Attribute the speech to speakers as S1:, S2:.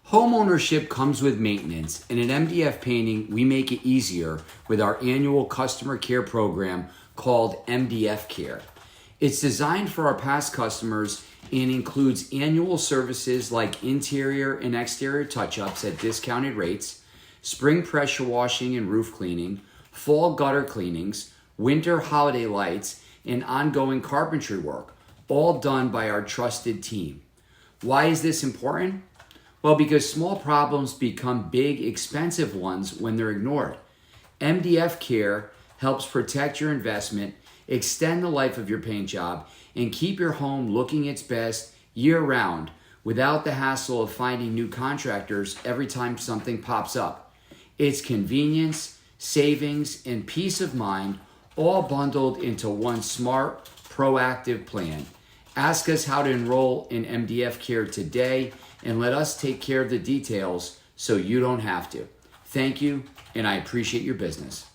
S1: Homeownership comes with maintenance, and at MDF Painting, we make it easier with our annual customer care program called MDF Care. It's designed for our past customers and includes annual services like interior and exterior touch-ups at discounted rates, spring pressure washing and roof cleaning, fall gutter cleanings, winter holiday lights, and ongoing carpentry work, all done by our trusted team. Why is this important? Well, because small problems become big, expensive ones when they're ignored. MDF Care helps protect your investment, extend the life of your paint job, and keep your home looking its best year-round without the hassle of finding new contractors every time something pops up. It's convenience, savings, and peace of mind all bundled into one smart, proactive plan. Ask us how to enroll in MDF Care today and let us take care of the details so you don't have to. Thank you, and I appreciate your business.